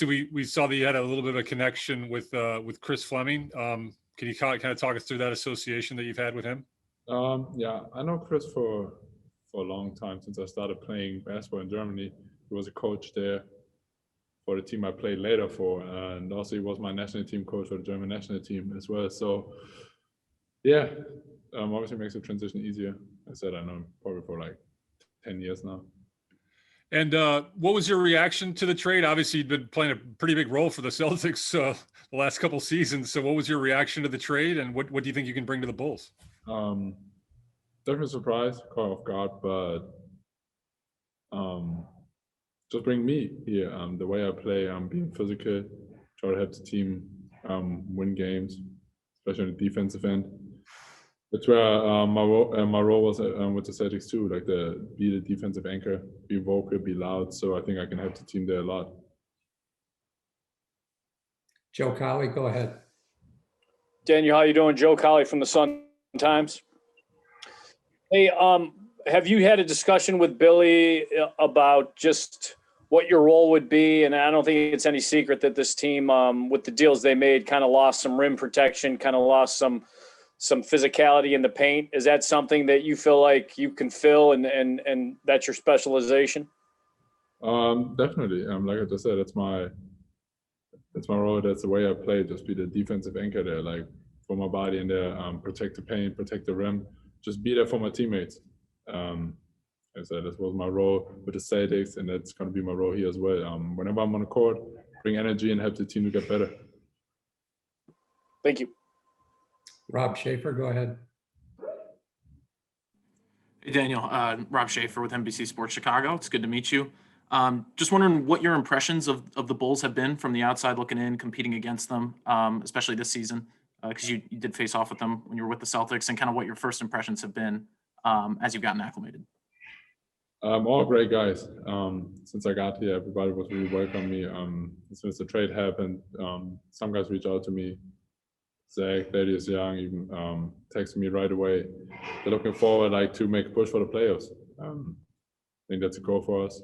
obviously we saw that you had a little bit of a connection with Chris Fleming. Can you kind of talk us through that association that you've had with him? Yeah, I know Chris for a long time, since I started playing basketball in Germany. He was a coach there for the team I played later for, and also he was my national team coach for the German national team as well. So yeah, obviously makes the transition easier. I said I know him probably for like 10 years now. And what was your reaction to the trade? Obviously, you've been playing a pretty big role for the Celtics the last couple seasons. So what was your reaction to the trade, and what do you think you can bring to the Bulls? Definitely surprised, caught off guard, but just bring me here. The way I play, being physical, try to help the team win games, especially on the defensive end. That's where my role was with the Celtics too, like be the defensive anchor, be vocal, be loud. So I think I can help the team there a lot. Joe Colley, go ahead. Daniel, how you doing? Joe Colley from the Sun Times. Hey, have you had a discussion with Billy about just what your role would be? And I don't think it's any secret that this team, with the deals they made, kind of lost some rim protection, kind of lost some physicality in the paint. Is that something that you feel like you can fill and that's your specialization? Definitely. Like I just said, that's my role. That's the way I play. Just be the defensive anchor there, like for my body in there, protect the paint, protect the rim, just be there for my teammates. I said that was my role with the Celtics, and that's going to be my role here as well. Whenever I'm on the court, bring energy and help the team to get better. Thank you. Rob Schaefer, go ahead. Hey, Daniel. Rob Schaefer with NBC Sports Chicago. It's good to meet you. Just wondering what your impressions of the Bulls have been from the outside looking in, competing against them, especially this season, because you did face off with them when you were with the Celtics, and kind of what your first impressions have been as you've gotten acclimated. All great guys. Since I got here, everybody was really welcoming me. Since the trade happened, some guys reached out to me. Zach, Theis Young, even texted me right away. They're looking forward to make a push for the playoffs. I think that's a goal for us.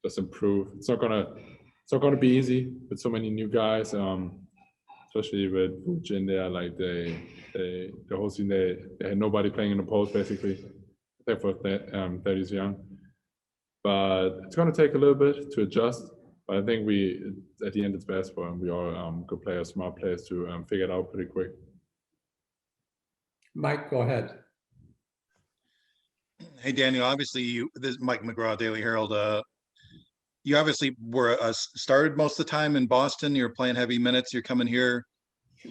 Just improve. It's not gonna be easy with so many new guys, especially with Vuce in there. Like the whole season, they had nobody playing in the post basically, except for Theis Young. But it's gonna take a little bit to adjust. But I think at the end, it's basketball, and we are good players, smart players to figure it out pretty quick. Mike, go ahead. Hey, Daniel, obviously this is Mike McGraw, Daily Herald. You obviously were started most of the time in Boston. You're playing heavy minutes. You're coming here.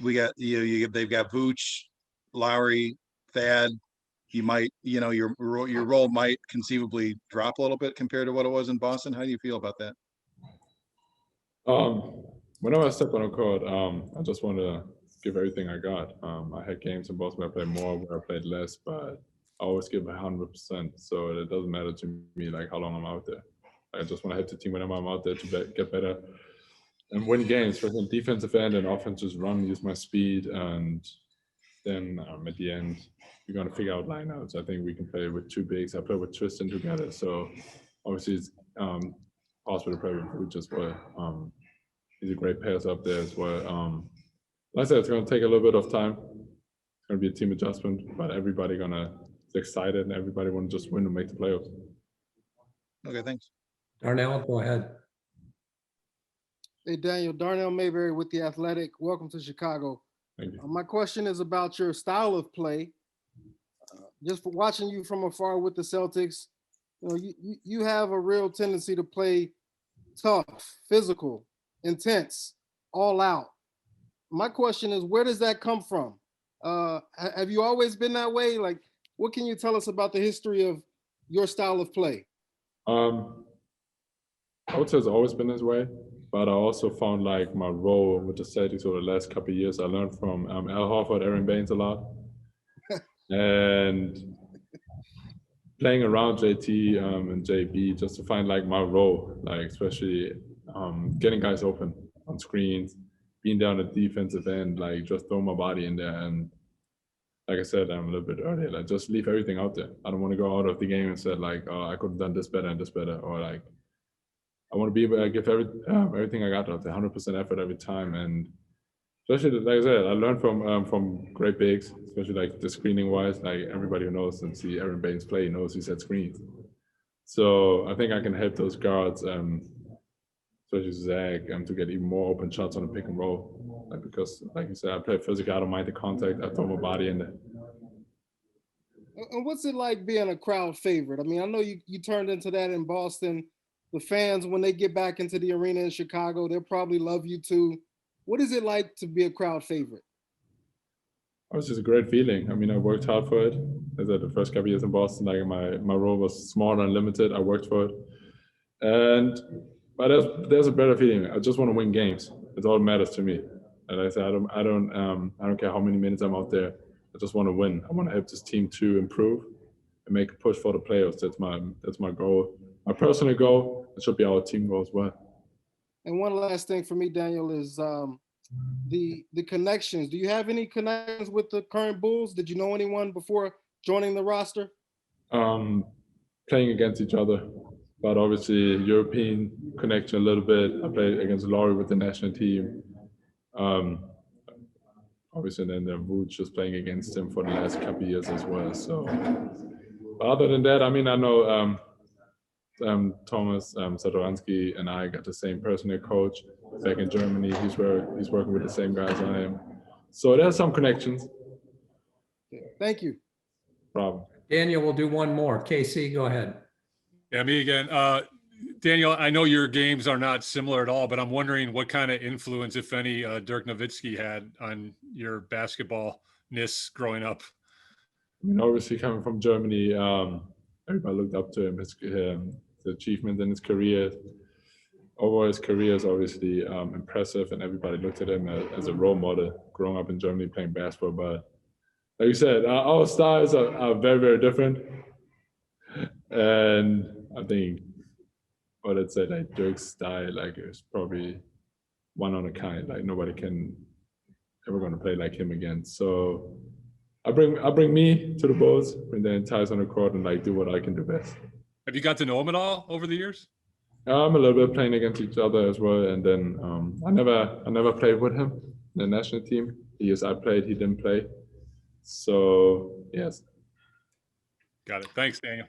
We got they've got Vooch, Lowry, Thad. You might, your role might conceivably drop a little bit compared to what it was in Boston. How do you feel about that? Whenever I step on a court, I just want to give everything I got. I had games in Boston where I played more, where I played less, but I always give 100%. So it doesn't matter to me like how long I'm out there. I just want to help the team whenever I'm out there to get better and win games. For the defensive end and offense, just run, use my speed, and then at the end, we're going to figure out lineouts. I think we can play with two bigs. I play with Tristan together, so obviously it's possible to play with Vooch as well. He's a great pass up there as well. Like I said, it's going to take a little bit of time. It's going to be a team adjustment, but everybody is excited and everybody want to just win and make the playoffs. Okay, thanks. Darnell, go ahead. Hey, Daniel, Darnell Mayberry with The Athletic. Welcome to Chicago. Thank you. My question is about your style of play. Just for watching you from afar with the Celtics, you have a real tendency to play tough, physical, intense, all out. My question is, where does that come from? Have you always been that way? Like, what can you tell us about the history of your style of play? I would say it's always been this way, but I also found like my role with the Celtics over the last couple of years. I learned from Al Horford, Aaron Baines a lot, and playing around JT and JB just to find like my role, like especially getting guys open on screens, being down the defensive end, like just throw my body in there. And like I said, I'm a little bit earlier, like just leave everything out there. I don't want to go out of the game and say like, oh, I could have done this better and this better, or like I want to be able to give everything I got out there, 100% effort every time. And especially, like I said, I learned from great bigs, especially like the screening wise. Like everybody who knows and see Aaron Baines play knows he set screens. So I think I can help those guards, especially Zach, to get even more open shots on the pick and roll. Like because, like you said, I play physical. I don't mind the contact. I throw my body in there. And what's it like being a crowd favorite? I mean, I know you turned into that in Boston. The fans, when they get back into the arena in Chicago, they'll probably love you too. What is it like to be a crowd favorite? It was just a great feeling. I mean, I worked hard for it. As I said, the first couple years in Boston, like my role was small and limited. I worked for it, but there's a better feeling. I just want to win games. It's all that matters to me. And like I said, I don't care how many minutes I'm out there. I just want to win. I want to help this team to improve and make a push for the playoffs. That's my goal. My personal goal. It should be our team goal as well. And one last thing for me, Daniel, is the connections. Do you have any connections with the current Bulls? Did you know anyone before joining the roster? Playing against each other, but obviously European connection a little bit. I played against Laurie with the national team. Obviously, then the Vucevic just playing against him for the last couple of years as well. So, but other than that, I mean, I know Thomas Satoransky and I got the same personal coach back in Germany. He's working with the same guys I am. So there's some connections. Thank you. Problem. Daniel, we'll do one more. KC, go ahead. Yeah, me again. Daniel, I know your games are not similar at all, but I'm wondering what kind of influence, if any, Dirk Nowitzki had on your basketball-ness growing up. I mean, obviously coming from Germany, everybody looked up to him. His achievement in his career, overall his career is obviously impressive, and everybody looked at him as a role model. Growing up in Germany playing basketball, but like you said, our styles are very, very different, and I think what I'd say, like Dirk's style, like is probably one on a kind. Like nobody can ever going to play like him again. So I bring me to the Bulls, bring the Theis on the court, and like do what I can do best. Have you got to know him at all over the years? A little bit playing against each other as well, and then I never played with him in the national team. I played, he didn't play. So yes. Got it. Thanks, Daniel.